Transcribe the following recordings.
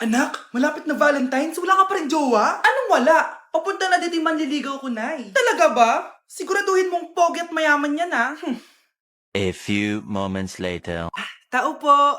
Anak, malapit na Valentine's, wala ka pa rin jowa? Anong wala? Papunta na dito yung manliligaw ko, Nay. Talaga ba? Siguraduhin mong pogi at mayaman yan, ha? A few moments later. Tao po.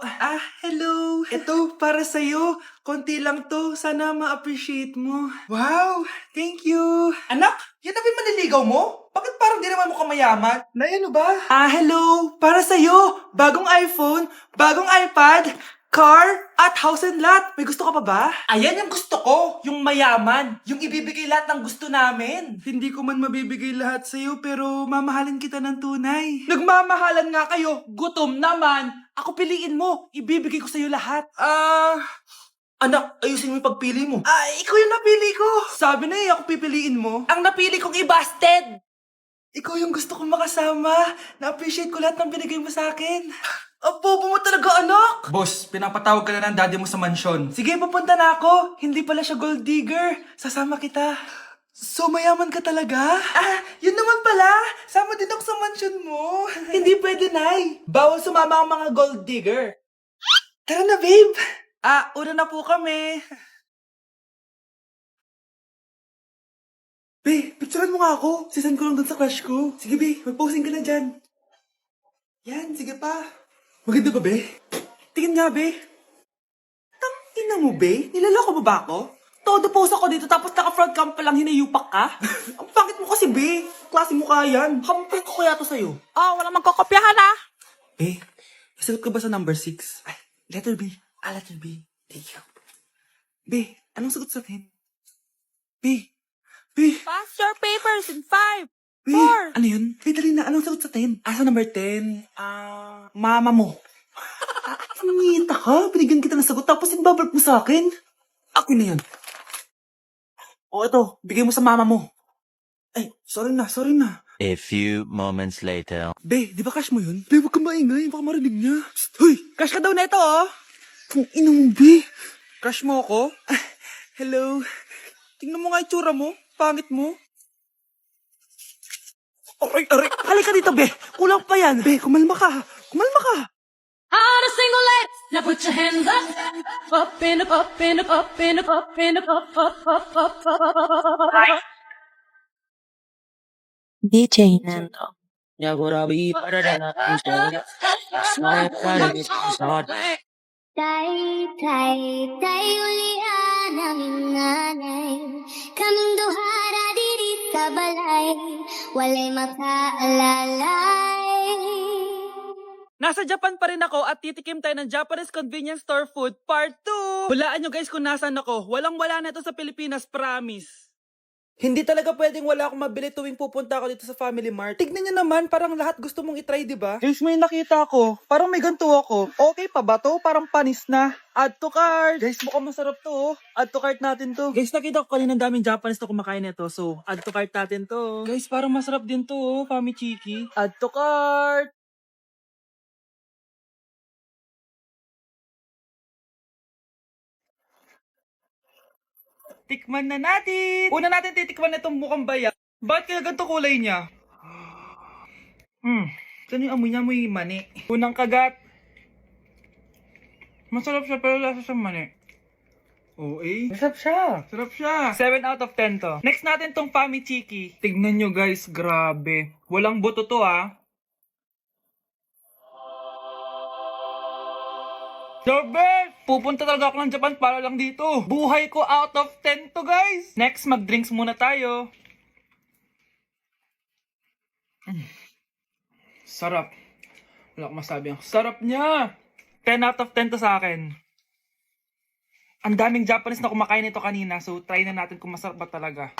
Hello. Ito, para sa'yo. Konti lang to. Sana ma-appreciate mo. Wow, thank you. Anak, yan na ba yung manliligaw mo? Bakit parang di naman mukhang mayaman? Nay, ano ba? Hello. Para sa'yo. Bagong iPhone, bagong iPad, car, at house and lot. May gusto ka pa ba? Ayan yung gusto ko. Yung mayaman. Yung ibibigay lahat ng gusto namin. Hindi ko man mabibigay lahat sa'yo pero mamahalin kita ng tunay. Nagmamahalan nga kayo. Gutom naman. Ako piliin mo. Ibibigay ko sa'yo lahat. Anak, ayusin mo yung pagpili mo. Ikaw yung napili ko. Sabi na ako pipiliin mo. Ang napili kong i-busted. Ikaw yung gusto kong makasama. Na-appreciate ko lahat ng binigay mo sa akin. Bobo mo talaga, anak! Boss, pinapatawag ka na ng daddy mo sa mansyon. Sige, papunta na ako. Hindi pala siya gold digger. Sasama kita. So, mayaman ka talaga? Yun naman pala. Sama din ako sa mansyon mo. Hindi pwede, Nay. Bawal sumama ang mga gold digger. Tara na, babe. Una na po kami. Be, picturean mo nga ako. Sisend ko lang dun sa crush ko. Sige, be. Mag-posing ka na dyan. Yan, sige pa. Maganda ba, be? Tingin nga, be. Tangina mo, be? Nilaloko mo ba ako? Todo post ako dito tapos naka-front cam pa lang hinayupak ka? Ang pangit mo kasi, be. Klase mo kaya yan. Hampay ko kaya to sa'yo. Walang magkokopyahan ha. Be, nasagot ka ba sa number 6? Letter B. Letter B. Thank you. Be, anong sagot sa 10? B. Pass your papers in 5, Be, 4. ano yun? Be, dali na. Anong sagot sa 10? Sa number 10? Mama mo. Ngita ka? Binigyan kita ng sagot tapos ibabalik mo sa akin? Ako na yan. Ito. Bigay mo sa mama mo. Ay, sorry na. A few moments later. Be, di ba cash mo yun? Be, huwag kang maingay. Baka marinig niya. Psst, hoy! Cash ka daw na ito, oh! Kung ina mo, Be. Crush mo ako? Hello. Tingnan mo nga itsura mo. Pangit mo. Aray! Halika dito, Be. Kulang pa yan. Be, kumalma ka. On a single leg. Now put your hands up. Up and up, up and up, up and up, up and up, up. DJ Nando. Tay ulian ang nanay. Kaming duhara diri sa balay. Walay makaalalay. Nasa Japan pa rin ako at titikim tayo ng Japanese convenience store food part 2. Hulaan nyo guys kung nasan ako. Walang-wala na ito sa Pilipinas, promise. Hindi talaga pwedeng wala akong mabili tuwing pupunta ako dito sa Family Mart. Tignan nyo naman, parang lahat gusto mong itry, di ba? Guys, may nakita ako. Parang may ganito ako. Okay pa ba to? Parang panis na. Add to cart. Guys, mukhang masarap to, oh. Add to cart natin to. Guys, nakita ko kanina daming Japanese na kumakain nito. So, add to cart natin to. Guys, parang masarap din to, oh. Fami Chiki. Add to cart. Tikman na natin! Una natin titikman na itong mukhang bayat. Bakit kaya ganito kulay niya? Saan yung amoy niya? Amoy mani. Unang kagat. Masarap siya pero lasa sa mani. Masarap siya. 7 out of 10 to. Next natin tong Fami Chiki. Tignan nyo guys, grabe. Walang buto to ah. The best! Pupunta talaga ako ng Japan para lang dito. Buhay ko out of 10 to guys. Next, mag-drinks muna tayo. Sarap. Wala akong masabi. Ang sarap niya. 10 out of 10 to sa akin. Ang daming Japanese na kumakain nito kanina. So, try na natin kung masarap ba talaga.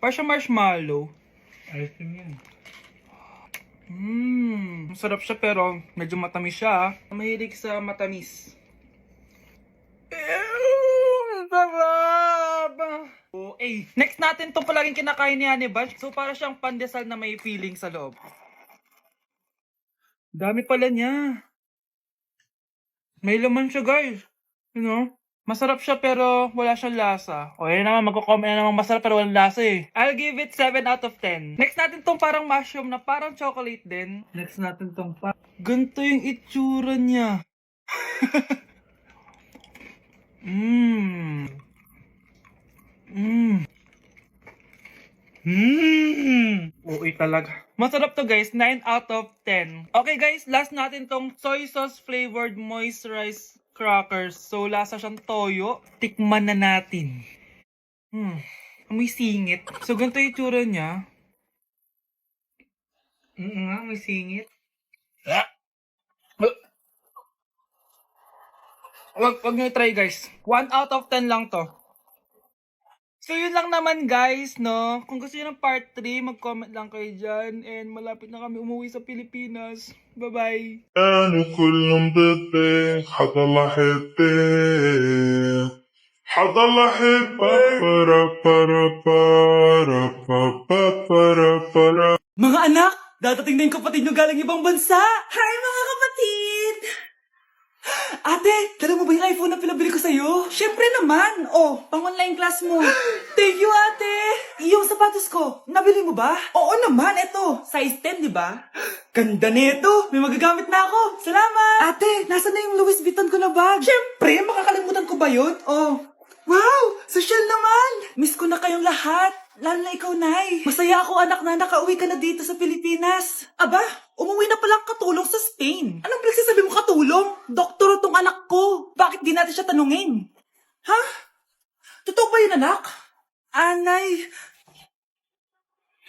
Parang siya marshmallow. Masarap siya pero medyo matamis siya. Mahilig sa matamis. Sarap! Next natin itong palaging kinakain ni Honey Bunch. So para siyang pandesal na may feeling sa loob. Dami pala niya. May laman siya guys. You know? Masarap siya pero wala siyang lasa. O yun naman, magko-comment na naman masarap pero walang lasa eh. I'll give it 7 out of 10. Next natin tong parang mushroom na parang chocolate din. Next natin tong ganito yung itsura niya. Mmm. Uy talaga. Masarap to guys, 9 out of 10. Okay guys, last natin tong soy sauce flavored moisturized crackers. So lasa siyang toyo. Tikman na natin. Amoy singit. So ganito yung itsura niya. May singit. Wag nyo try guys. 1 out of 10 lang to. So yun lang naman guys, no? Kung gusto nyo ng part 3, mag-comment lang kayo dyan. And malapit na kami umuwi sa Pilipinas. Bye-bye! أنا كل بدي حدا لحبي حدا لحبي para para para para para. Mga anak! Dadating na yung kapatid nyo galing ibang bansa! Hi mga kapatid! Ate, dala mo ba yung iPhone na pinabili ko sa'yo? Siyempre naman! Oh, pang-online class mo. Thank you, ate! Yung sapatos ko, nabili mo ba? Oo naman, eto. Size 10, di ba? Ganda nito! May magagamit na ako! Salamat! Ate, nasa na yung Louis Vuitton ko na bag? Siyempre, makakalimutan ko ba yun? Oh. Wow! Social naman! Miss ko na kayong lahat. Lalo na ikaw, Nay. Masaya ako, anak, na nakauwi ka na dito sa Pilipinas. Aba, umuwi na palang katulong sa Spain. Anong pinagsasabi mo katulong? Doktor tong anak ko. Bakit di natin siya tanungin? Ha? Totoo ba yun, anak? Nay.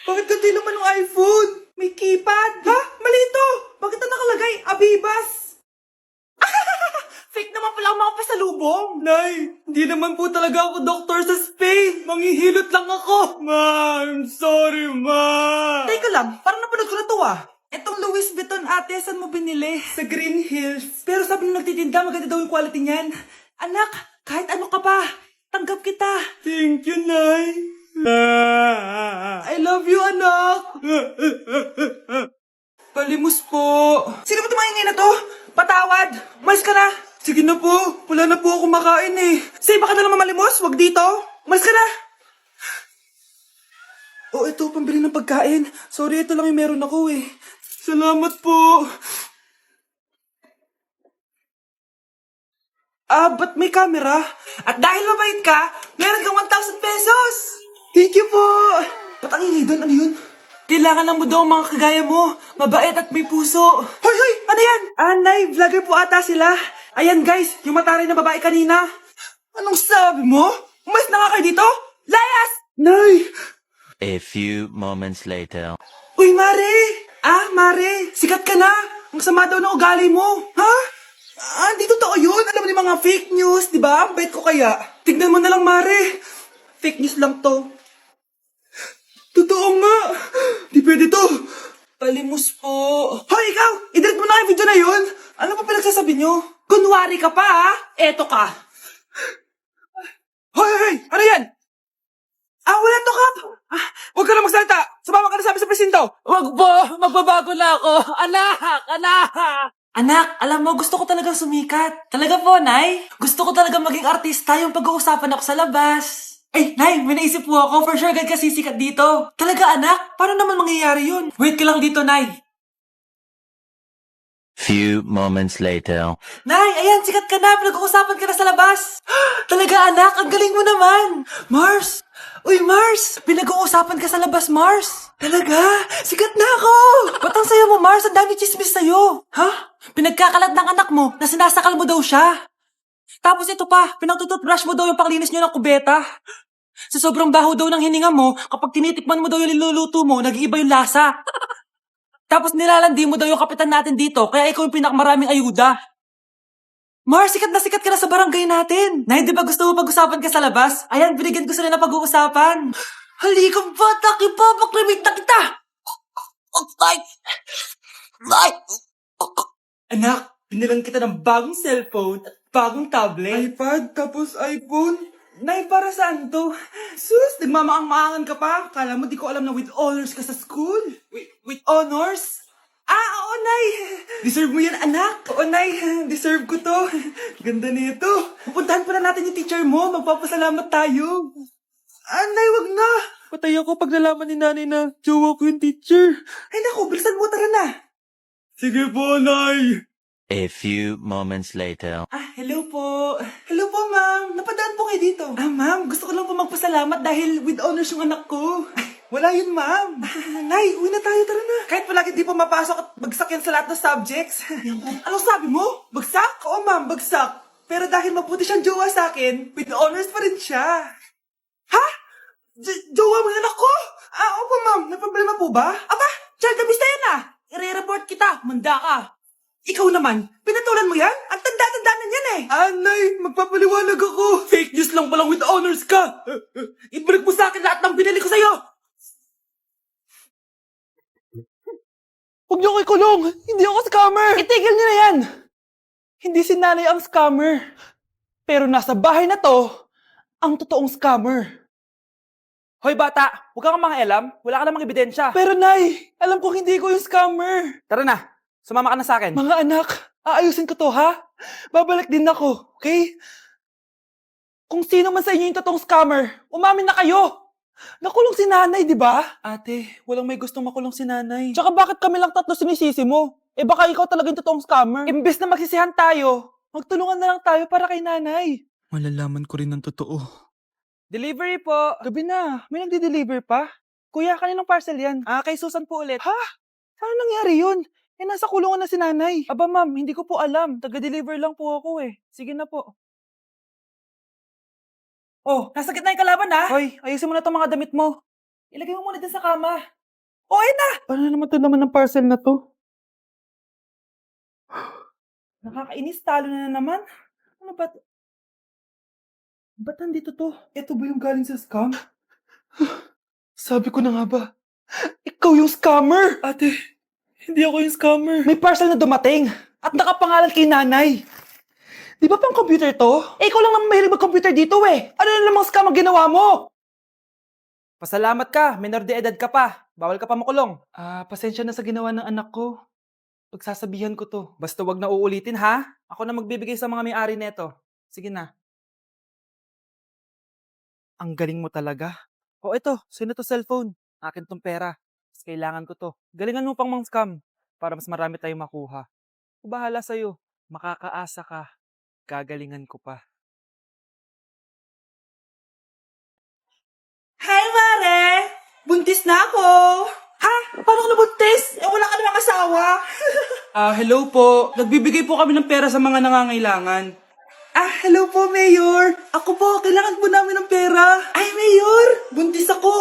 Bakit ganti naman ng iPhone? May keypad. Ha? Mali ito. Bakit na nakalagay? Abibas. Fake naman pala ang mga pasalubong. Nay, hindi naman po talaga ako doktor sa Spain. Manghihilot lang ako. Ma, I'm sorry, ma. Teka lang, parang napanood ko na to ah. Etong Louis Vuitton ate, saan mo binili? Sa Green Hills. Pero sabi nung nagtitinda, maganda daw yung quality niyan. Anak, kahit ano ka pa, tanggap kita. Thank you, Nay. I love you, anak. Palimus po. Sino ba tumahingin na to? Patawad. Malis ka na. Sige na po. Wala na po ako makain eh. Say, baka na naman malimos. Wag dito. Malis ka na. Oh, ito. Pambili ng pagkain. Sorry, ito lang yung meron ako eh. Salamat po. Ba't may camera? At dahil mabait ka, meron kang 1,000 pesos. Thank you po. Ba't ang ingay doon? Ano yun? Kailangan lang mo daw ang mga kagaya mo. Mabait at may puso. Hoy, hoy! Ano yan? Nay, vlogger po ata sila. Ayan guys, yung mataray na babae kanina. Anong sabi mo? Umalis na nga kayo dito? Layas! Nay! A few moments later. Uy, Mare! Mare, sikat ka na. Ang sama daw ng ugali mo. Ha? Di totoo yun. Alam mo yung mga fake news, di ba? Ang bait ko kaya. Tignan mo na lang, Mare. Fake news lang to. Totoo nga. Di pwede to. Palimus po. Hoy, ikaw! I-delete mo na yung video na yun. Ano pa pinagsasabi nyo? Kunwari ka pa, ha? Eto ka. Hoy, hoy! Ano yan? Wala to, Kap. Huwag ka na magsalita. Sumama ka na sa amin sa presinto. Huwag po. Magbabago na ako. Anak, alam mo, gusto ko talagang sumikat. Talaga po, Nay? Gusto ko talagang maging artista yung pag-uusapan ako sa labas. Ay, Nay, may naisip po ako. For sure, agad ka sisikat dito. Talaga, anak? Paano naman mangyayari yun? Wait ka lang dito, Nay. Few moments later. Nay, ayan, sikat ka na. Pinag-uusapan ka na sa labas. Talaga, anak? Ang galing mo naman. Mars! Uy, Mars! Pinag-uusapan ka sa labas, Mars. Talaga? Sikat na ako! Ba't ang sayo mo, Mars? Ang dami chismis sa'yo. Ha? Pinagkakalat ng anak mo na sinasakal mo daw siya. Tapos ito pa, pinagtututbrush mo daw yung panglinis nyo ng kubeta. Sa sobrang baho daw ng hininga mo, kapag tinitikman mo daw yung niluluto mo, nag-iiba yung lasa. Tapos nilalandi mo daw yung kapitan natin dito, kaya ikaw yung pinakamaraming ayuda. Mars, sikat ka na sa barangay natin. Nay, di ba gusto mo pag-usapan ka sa labas? Ayan, binigyan ko sila na pag-uusapan. Halikang bata, kipapakrimit na kita. Anak, binilang kita ng bagong cellphone at bagong tablet. iPad, tapos iPhone. Nay, para saan to? Sus, nagmamaang-maangan ka pa. Kala mo di ko alam na with honors ka sa school. With honors? Oo, Nay. Deserve mo yan, anak. Oo, Nay. Deserve ko to. Ganda nito. Pupuntahan pa na natin yung teacher mo. Magpapasalamat tayo. Nay, wag na. Patay ako pag nalaman ni nanay na jowa ko yung teacher. Ay, naku, bilisan mo, tara na. Sige po, Nay. A few moments later. Hello po. Hello po, ma'am. Napadaan po kayo dito. Ma'am, gusto ko lang po magpasalamat dahil with honors yung anak ko. Wala yun, ma'am. Nay, uwi na tayo, tara na. Kahit palagi di po mapasok at bagsak yan sa lahat ng subjects. Anong sabi mo? Bagsak? Oo, ma'am, bagsak. Pero dahil mabuti siyang jowa sa akin, with honors pa rin siya. Ha? Jowa mo yung anak ko? Opo, ma'am. May problema po ba? Aba, child abuse na yan I-report kita. Manda ka. Ikaw naman, pinatulan mo yan? Ang tanda-tanda na yan Nay, magpapaliwanag ako. Fake news lang palang with honors ka. Ibalik mo sa akin lahat ng binili ko sa'yo. Huwag niyo ko ikulong. Hindi ako scammer. Itigil niyo na yan. Hindi si nanay ang scammer. Pero nasa bahay na to, ang totoong scammer. Hoy bata, huwag kang mangialam. Wala ka namang ebidensya. Pero nay, alam ko hindi ko yung scammer. Tara na, sumama ka na sa akin. Mga anak, aayusin ko to ha? Babalik din ako, okay? Kung sino man sa inyo yung totoong scammer, umamin na kayo. Nakulong si nanay, di ba? Ate, walang may gustong makulong si nanay. Tsaka bakit kami lang tatlo sinisisi mo? Baka ikaw talaga yung totoong scammer. Imbes na magsisihan tayo, magtulungan na lang tayo para kay nanay. Malalaman ko rin ang totoo. Delivery po. Gabi na. May nagde-deliver pa? Kuya, kaninong parcel yan? Kay Susan po ulit. Ha? Paano nangyari yun? Nasa kulungan na si nanay. Aba ma'am, hindi ko po alam. Taga-deliver lang po ako Sige na po. Oh, nasa gitna yung kalaban Hoy, ayusin mo na itong mga damit mo. Ilagay mo muna din sa kama. Ayun na! Paano naman ito naman ng parcel na to? Nakakainis, talo na naman. Ano ba ito? Ba't nandito to? Ito ba yung galing sa scam? Sabi ko na nga ba? Ikaw yung scammer! Ate, hindi ako yung scammer. May parcel na dumating at nakapangalan kay nanay. Di ba pang computer to? Ikaw lang naman mahilig mag-computer dito Ano na namang scam ang ginawa mo? Pasalamat ka, minor de edad ka pa. Bawal ka pa makulong. Pasensya na sa ginawa ng anak ko. Pagsasabihan ko to. Basta wag na uulitin ha? Ako na magbibigay sa mga may-ari neto. Sige na. Ang galing mo talaga. Ito, sino to cellphone? Akin tong pera. Mas kailangan ko to. Galingan mo pang mang-scam para mas marami tayong makuha. Bahala sa'yo. Makakaasa ka. Gagalingan ko pa. Hi, Mare! Buntis na ako! Ha? Paano ka nabuntis? Wala ka namang asawa. Hello po. Nagbibigay po kami ng pera sa mga nangangailangan. Hello po, Mayor. Ako po, kailangan po namin ng pera. Ay, Mayor! Buntis ako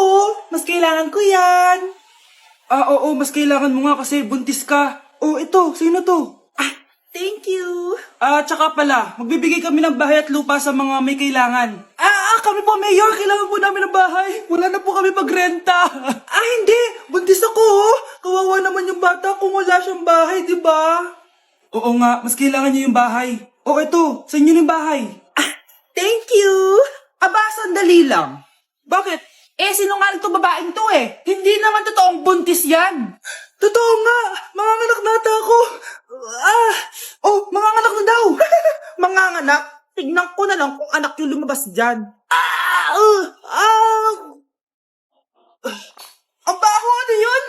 Mas kailangan ko yan. Oo, mas kailangan mo nga kasi buntis ka. Ito, sino to? Thank you. Tsaka pala, magbibigay kami ng bahay at lupa sa mga may kailangan. Kami po, Mayor. Kailangan po namin ng bahay. Wala na po kami pagrenta. Hindi. Buntis ako Kawawa naman yung bata kung wala siyang bahay, di ba? Oo nga, mas kailangan niyo yung bahay. Ito, sa inyo yung bahay. Thank you. Sandali lang. Bakit? Sinungaling to babaeng to Hindi naman totoong buntis yan. Totoo nga. Manganganak nata ako. Manganganak na daw. Manganganak? Tignan ko na lang kung anak yung lumabas dyan. Ang baho, ano yun?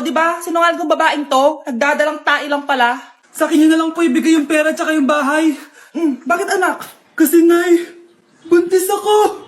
Diba? Sinungaling kong babaeng to. Nagdadalang tae lang pala. Sa akin na lang po ibigay yung pera tsaka yung bahay. Bakit anak? Kasi nay, buntis ako.